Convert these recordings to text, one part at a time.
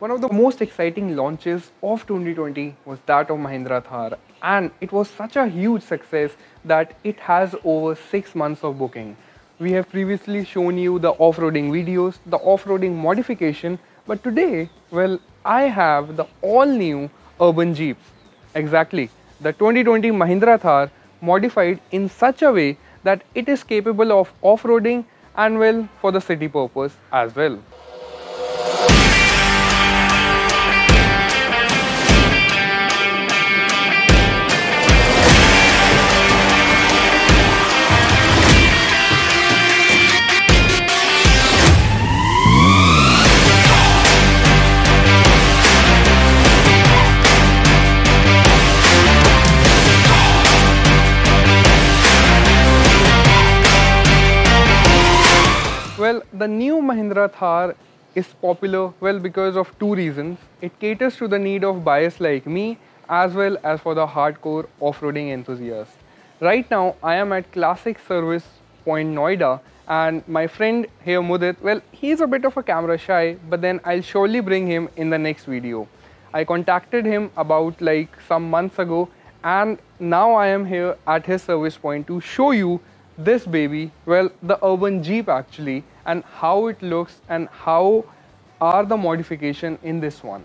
One of the most exciting launches of 2020 was that of Mahindra Thar, and it was such a huge success that it has over 6 months of booking. We have previously shown you the off-roading videos, the off-roading modification, but today, well, I have the all-new urban Jeep. Exactly, the 2020 Mahindra Thar modified in such a way that it is capable of off-roading and well for the city purpose as well. Well, the new Mahindra Thar is popular because of two reasons. It caters to the need of buyers like me as well as for the hardcore off-roading enthusiasts. Right now, I am at Classic Service Point Noida, and my friend here Mudit, well, he's a bit of a camera shy, but then I'll surely bring him in the next video. I contacted him about like some months ago, and now I am here at his service point to show you this baby, well, the urban Jeep actually, and how it looks and how are the modification in this one.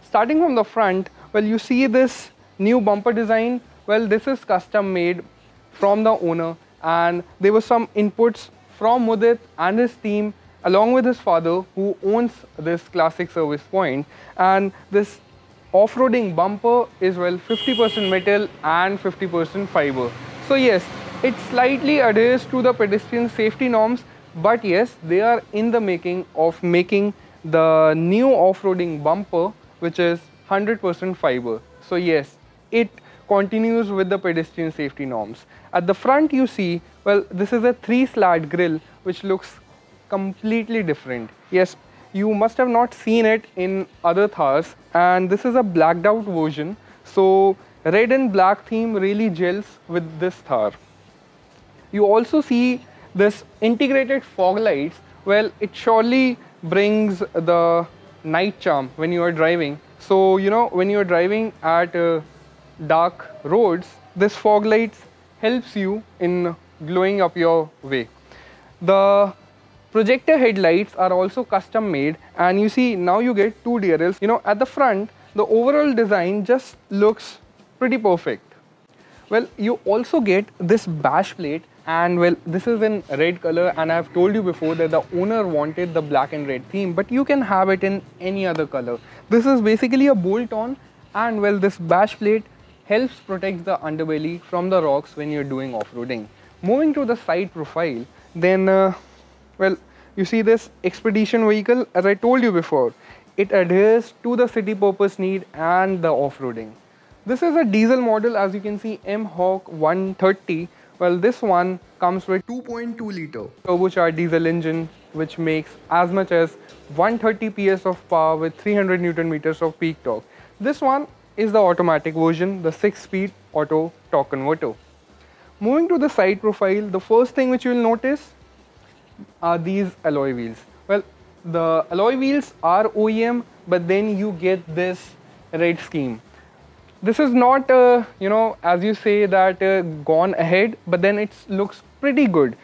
Starting from the front, well, you see this new bumper design. Well, this is custom made from the owner, and there were some inputs from Mudit and his team along with his father who owns this Classic Service Point. And this off-roading bumper is well 50% metal and 50% fibre. So yes, it slightly adheres to the pedestrian safety norms, but yes, they are in the making of making the new off-roading bumper, which is 100% fibre. So yes, it continues with the pedestrian safety norms. At the front you see, well, this is a 3-slat grille, which looks completely different. Yes, you must have not seen it in other Thars, and this is a blacked out version. So red and black theme really gels with this Thar. You also see this integrated fog lights. Well, it surely brings the night charm when you are driving. So, you know, when you are driving at dark roads, this fog lights helps you in glowing up your way. The projector headlights are also custom made, and you see now you get two DRLs. You know, at the front, the overall design just looks pretty perfect. Well, you also get this bash plate, and well, this is in red color, and I have told you before that the owner wanted the black and red theme, but you can have it in any other color. This is basically a bolt-on, and well, this bash plate helps protect the underbelly from the rocks when you're doing off-roading. Moving to the side profile, then well, you see this expedition vehicle. As I told you before, it adheres to the city purpose need and the off-roading. This is a diesel model, as you can see, M-Hawk 130. Well, this one comes with 2.2 liter turbocharged diesel engine, which makes as much as 130 PS of power with 300 Newton meters of peak torque. This one is the automatic version, the 6-speed auto torque converter. Moving to the side profile, the first thing which you will notice are these alloy wheels. Well, the alloy wheels are OEM, but then you get this red scheme. This is not, you know, as you say that gone ahead, but then it looks pretty good.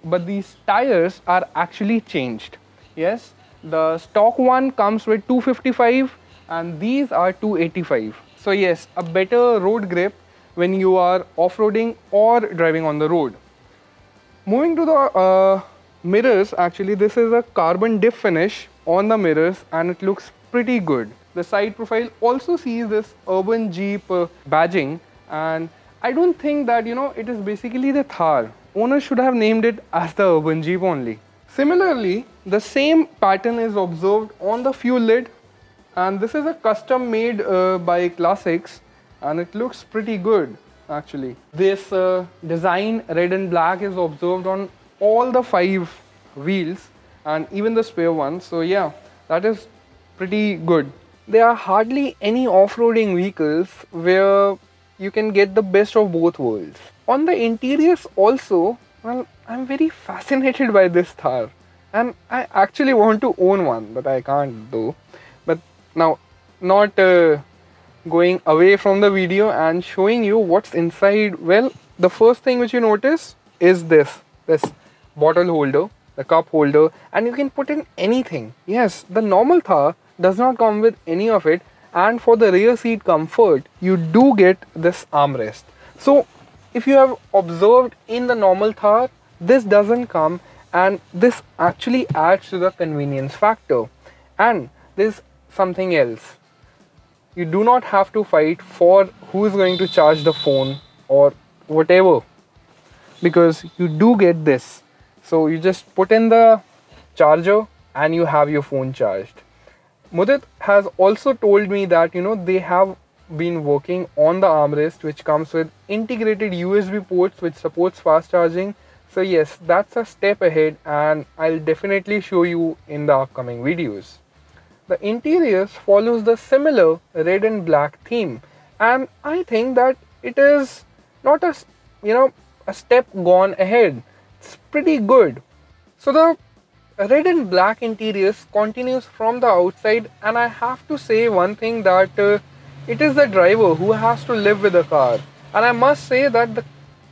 But these tires are actually changed. Yes, the stock one comes with 255 and these are 285. So yes, a better road grip when you are off-roading or driving on the road. Moving to the mirrors, actually this is a carbon dip finish on the mirrors, and it looks pretty good. The side profile also sees this urban Jeep badging, and I don't think that, you know, it is basically the Thar. Owner should have named it as the urban Jeep only. Similarly, the same pattern is observed on the fuel lid, and this is a custom made by Classics, and it looks pretty good actually. This design red and black is observed on all the 5 wheels and even the spare ones. So yeah, that is pretty good. There are hardly any off-roading vehicles where you can get the best of both worlds. On the interiors also, well, I'm very fascinated by this Thar, and I actually want to own one, but I can't though. But Now, not going away from the video and showing you what's inside, well, the first thing which you notice is this bottle holder, the cup holder, and you can put in anything. Yes, the normal Thar does not come with any of it, and for the rear seat comfort you do get this armrest. So if you have observed in the normal Thar, this doesn't come, and this actually adds to the convenience factor. And there's something else. You do not have to fight for who is going to charge the phone or whatever, because you do get this. So you just put in the charger and you have your phone charged. Mudit has also told me that they have been working on the armrest, which comes with integrated USB ports which supports fast charging. So yes, that's a step ahead, and I'll definitely show you in the upcoming videos. The interiors follows the similar red and black theme, and I think that it is not a step gone ahead. It's pretty good. So the red and black interiors continues from the outside, and I have to say one thing, that it is the driver who has to live with the car, and I must say that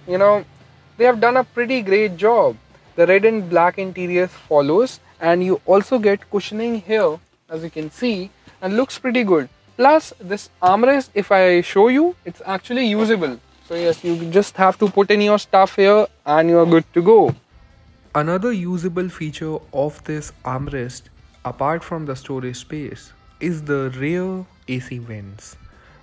they have done a pretty great job. The red and black interiors follows, and you also get cushioning here, as you can see, and looks pretty good. Plus this armrest, if I show you, it's actually usable. So yes, you just have to put in your stuff here and you are good to go. Another usable feature of this armrest, apart from the storage space, is the rear AC vents.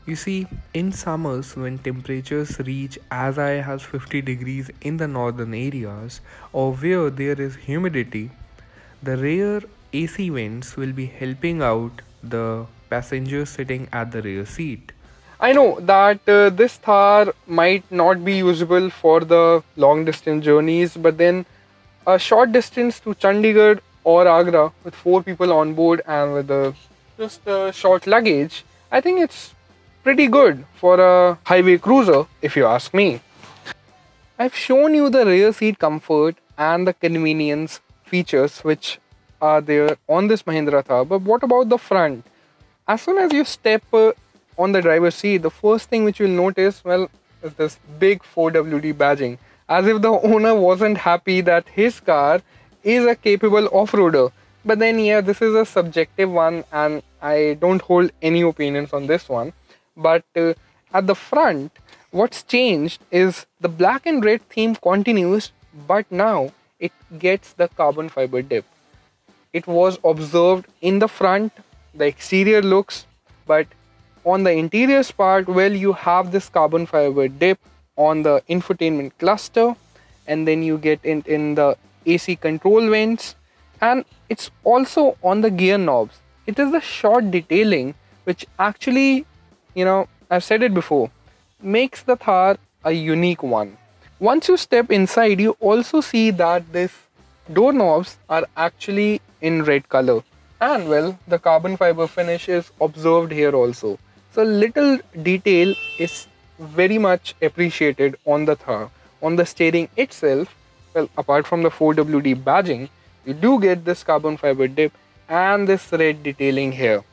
You see, in summers when temperatures reach as high as 50 degrees in the northern areas, or where there is humidity, the rear AC vents will be helping out the passengers sitting at the rear seat. I know that this Thar might not be usable for the long distance journeys, but then a short distance to Chandigarh or Agra with 4 people on board and with just a short luggage, I think it's pretty good for a highway cruiser, if you ask me. I've shown you the rear seat comfort and the convenience features which are there on this Mahindra Thar, but what about the front? As soon as you step on the driver's seat, the first thing which you'll notice, well, is this big 4WD badging, as if the owner wasn't happy that his car is a capable off-roader. But then yeah, this is a subjective one and I don't hold any opinions on this one. But at the front, what's changed is the black and red theme continues, but now it gets the carbon fiber dip. It was observed in the front, the exterior looks, but on the interiors part, well, you have this carbon fiber dip on the infotainment cluster, and then you get it in the AC control vents, and it's also on the gear knobs. It is the short detailing which actually, I've said it before, makes the Thar a unique one. Once you step inside, you also see that this doorknobs are actually in red color, and well, the carbon fiber finish is observed here also. So little detail is very much appreciated on the Thar. On the steering itself, well, apart from the 4WD badging, you do get this carbon fiber dip and this red detailing here.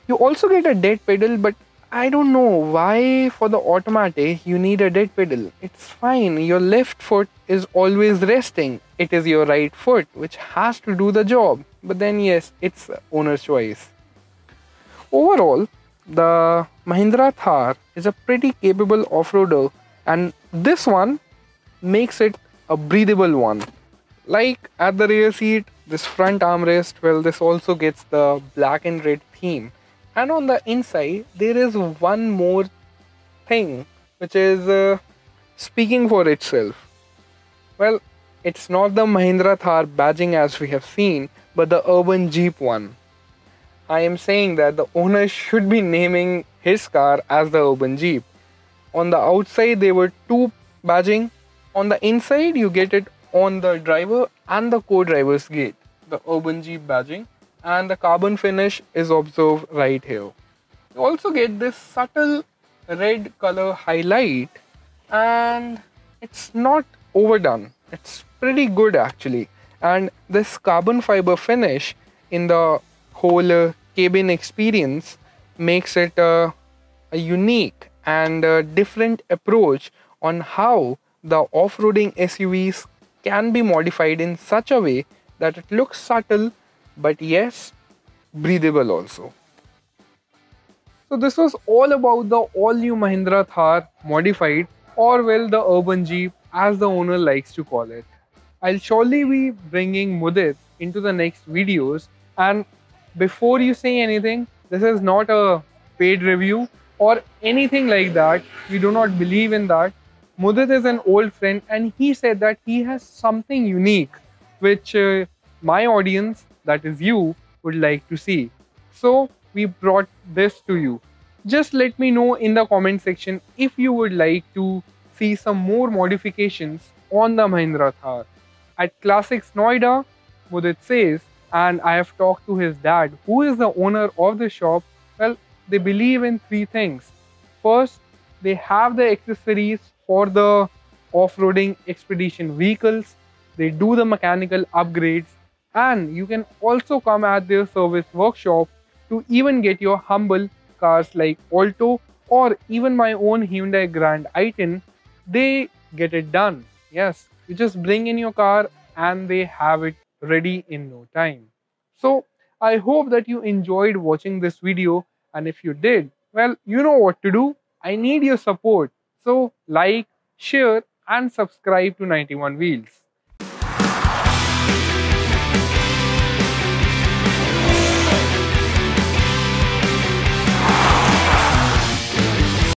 You also get a dead pedal, but I don't know why for the automatic you need a dead pedal. It's fine, your left foot is always resting. It is your right foot which has to do the job. But then yes, it's owner's choice. Overall, the Mahindra Thar is a pretty capable off-roader, and this one makes it a breathable one. Like at the rear seat, this front armrest, well, this also gets the black and red theme. And on the inside, there is one more thing which is speaking for itself. Well, it's not the Mahindra Thar badging as we have seen, but the urban Jeep one. I am saying that the owner should be naming his car as the urban Jeep. On the outside, there were 2 badging. On the inside, you get it on the driver and the co-driver's gate, the urban Jeep badging, and the carbon finish is observed right here. You also get this subtle red color highlight, and it's not overdone. It's pretty good actually. And this carbon fiber finish in the whole cabin experience makes it a unique and different approach on how the off-roading SUVs can be modified in such a way that it looks subtle but yes, breathable also. So this was all about the all-new Mahindra Thar modified, or well, the urban Jeep as the owner likes to call it. I'll surely be bringing Mudit into the next videos, and before you say anything, this is not a paid review or anything like that. We do not believe in that. Mudit is an old friend and he said that he has something unique which my audience, that is you, would like to see. So we brought this to you. Just let me know in the comment section if you would like to see some more modifications on the Mahindra Thar. At Classics Noida, Mudit says, and I have talked to his dad, who is the owner of the shop. Well, they believe in three things. First, they have the accessories for the off-roading expedition vehicles. They do the mechanical upgrades, and you can also come at their service workshop to even get your humble cars like Alto or even my own Hyundai Grand i10. They get it done. Yes, you just bring in your car and they have it ready in no time. So I hope that you enjoyed watching this video, and if you did, well, you know what to do. I need your support. So like, share and subscribe to 91 Wheels.